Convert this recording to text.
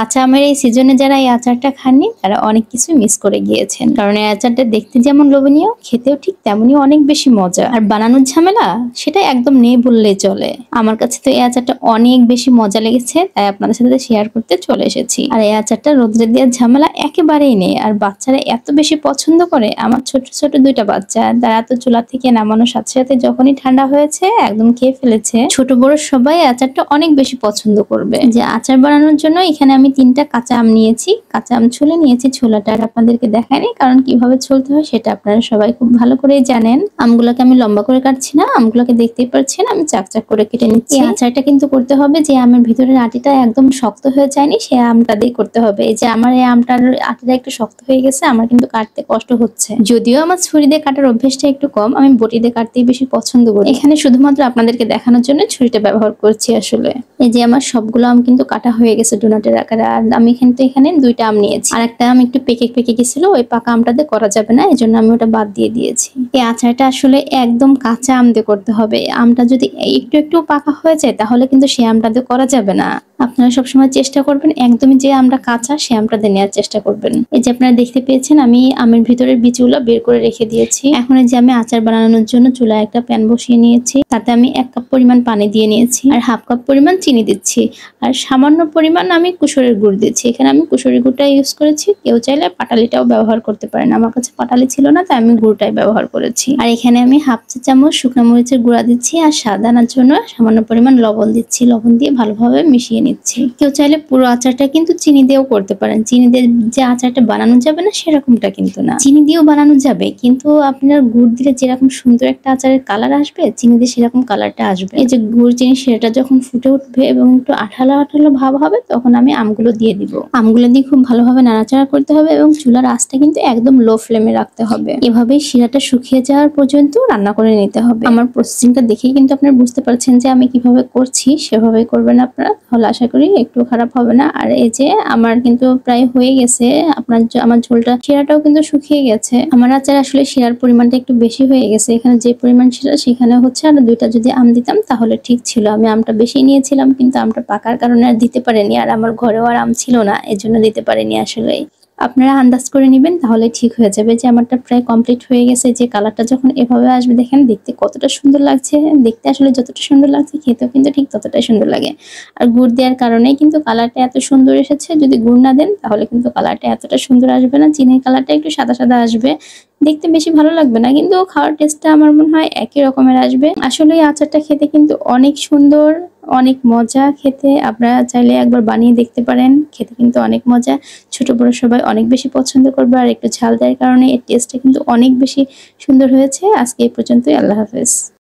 কাঁচা আমের এই সিজনে যারা এই আচারটা খাননি তারা অনেক কিছু মিস করে গিয়েছেন, কারণ এই আচারটা দেখতে যেমন লোভনীয়, খেতেও ঠিক তেমনই অনেক বেশি মজা। আর বানানোর ঝামেলা সেটা একদম নেই বললেই চলে। আমার কাছে তো এই আচারটা অনেক বেশি মজা লেগেছে, তাই আপনাদের সাথে শেয়ার করতে চলে এসেছি। আর এই আচারটা রোদ্রে দেওয়ার ঝামেলা একেবারেই নেই, আর বাচ্চারা এত বেশি পছন্দ করে। আমার ছোট ছোট দুইটা বাচ্চা, তারা তো চুলা থেকে নামানোর সাথে সাথে যখনই ঠান্ডা হয়েছে একদম খেয়ে ফেলেছে। ছোট বড় সবাই আচারটা অনেক বেশি পছন্দ করবে। যে আচার বানানোর জন্য এখানে আমি 3টা কাঁচা আম নিয়েছি, কাঁচা আম ছুলে নিয়েছি। ছোলাটা আর আপনাদেরকে দেখাইনি, কারণ কিভাবে ছুলতে হয় সেটা আপনারা সবাই খুব ভালো করেই জানেন। আমগুলোকে আমি লম্বা করে কাটছি না, আমগুলোকে দেখতেই পাচ্ছেন আমি চাকচাক করে কেটে নিচ্ছি। এই আচারটা কিন্তু করতে হবে যে আমের ভিতরের আটিটা একদম শক্ত হয়ে যায়নি, সে আমটা দিয়ে করতে হবে। এই যে আমার এই আমটার আটিটা একটু শক্ত হয়ে গেছে, আমার কিন্তু কাটতে কষ্ট হচ্ছে। যদিও আমার ছুরি দিয়ে কাটার অভ্যেসটা একটু কম, আমি বটি দিয়ে কাটতেই বেশি পছন্দ করি। এখানে শুধুমাত্র আপনাদেরকে দেখানোর জন্য ছুরিটা ব্যবহার করছি আসলে। এই যে আমার সবগুলো আম কিন্তু কাটা হয়ে গেছে ডোনাটের আকারে। আর আমি এখানে 2টা আম নিয়েছি, আর একটা আম একটু পেকে গেছিল, ওই পাকা আমটাতে করা যাবে না, এই জন্য আমি ওটা বাদ দিয়ে দিয়েছি। এই আচারটা আসলে একদম কাঁচা আম দিয়ে করতে হবে। আমটা যদি একটু পাকা হয়ে যায় তাহলে কিন্তু সেই আমটা দিয়ে করা যাবে না। আপনারা সবসময় চেষ্টা করবেন একদমই যে আমটা কাঁচা সে আমটা দিয়ে নেওয়ার চেষ্টা করবেন। এই যে আপনারা দেখতে পেয়েছেন আমি আমের ভিতরের বীজগুলো বের করে রেখে দিয়েছি। এখন এই যে আমি আচার বানানোর জন্য চুলায় একটা প্যান বসিয়ে নিয়েছি, তাতে আমি 1 কাপ পরিমাণ পানি দিয়ে নিয়েছি, আর 1/2 কাপ পরিমাণ চিনি দিচ্ছি, আর সামান্য পরিমাণ আমি কুসুরের গুড় দিচ্ছি। এখানে আমি কুসুরের গুড়টা ইউজ করেছি, কেউ চাইলে পাটালিটাও ব্যবহার করতে পারেন। আমার কাছে পাটালি ছিল না, তাই আমি গুড়টাই ব্যবহার করেছি। আর এখানে আমি 1/2 চা চামচ শুকনো মরিচের গুঁড়া দিচ্ছি, আর স্বাদ আনার জন্য সামান্য পরিমাণ লবণ দিচ্ছি। লবণ দিয়ে ভালোভাবে মিশিয়ে নিচ্ছি। কেউ চাইলে পুরো আচারটা কিন্তু চিনি দিয়েও করতে পারেন। চিনি দিয়ে যে আচারটা বানানো যাবে না সেরকমটা কিন্তু না, চিনি দিয়েও বানানো যাবে, কিন্তু আপনার গুড় দিলে যেরকম সুন্দর একটা আচারের কালার আসবে, চিনি দিয়ে সেরকম কালারটা আসবে। এই যে গুড় চিনি সেটা যখন ফুটে উঠবে এবং একটু আঠালো আঠালো ভাব হবে, তখন আমি আমগুলো দিয়ে দিব। আমগুলো দিয়ে খুব ভালোভাবে নাড়াচাড়া করতে হবে এবং চুলার আঁচটা কিন্তু একদম লো ফ্লেমে রাখতে হবে। এভাবেই শিরাটা শুকিয়ে যাওয়ার পর্যন্ত রান্না করে নিতে হবে। আমার প্রসেসিংটা দেখেই কিন্তু আপনারা বুঝতে পারছেন যে আমি কিভাবে করছি, সেভাবেই করবেন আপনারা, তাহলে আশা করি একটু খারাপ হবে না। আর এই যে আমার কিন্তু প্রায় হয়ে গেছে, আমার ঝোলটা শিরাটাও কিন্তু শুকিয়ে গেছে। আমার আচার আসলে শিরার পরিমাণটা একটু বেশি হয়ে গেছে, এখানে যে পরিমাণ শিরা সেখানে হচ্ছে আর 2টা যদি আম দিতাম তাহলে ঠিক ছিল। আমি আমটা বেশি নিয়েছিলাম, কিন্তু আমটা পাকার কারণে আর দিতে পারিনি, আর আমার ঘরেও আর আম ছিল না, এজন্য দিতে পারিনি। আসলে আপনারা আন্দাজ করে নেবেন, তাহলে ঠিক হয়ে যাবে। যে আমারটা প্রায় কমপ্লিট হয়ে গেছে। যে কালারটা যখন এভাবে আসবে দেখেন দেখতে কতটা সুন্দর লাগছে। দেখতে আসলে যতটা সুন্দর লাগছে খেতেও কিন্তু ঠিক ততটাই সুন্দর লাগে। আর গুড় দেওয়ার কারণেই কিন্তু কালারটা এত সুন্দর এসেছে। যদি গুড় না দেন তাহলে কিন্তু কালারটা এতটা সুন্দর আসবে না। চিনির কালারটা একটু সাদা সাদা আসবে, দেখতে বেশি ভালো লাগবে না, কিন্তু খাওয়ার টেস্টটা আমার মনে হয় একই রকমের আসবে। আসলে এই আচারটা খেতে কিন্তু অনেক সুন্দর, অনেক মজা খেতে। আপনারা চাইলে একবার বানিয়ে দেখতে পারেন, খেতে কিন্তু অনেক মজা। ছোট বড় সবাই অনেক বেশি পছন্দ করবে, আর একটু ঝাল দেওয়ার কারণে এর টেস্টটা কিন্তু অনেক বেশি সুন্দর হয়েছে। আজকে এই পর্যন্তই, আল্লাহ হাফেজ।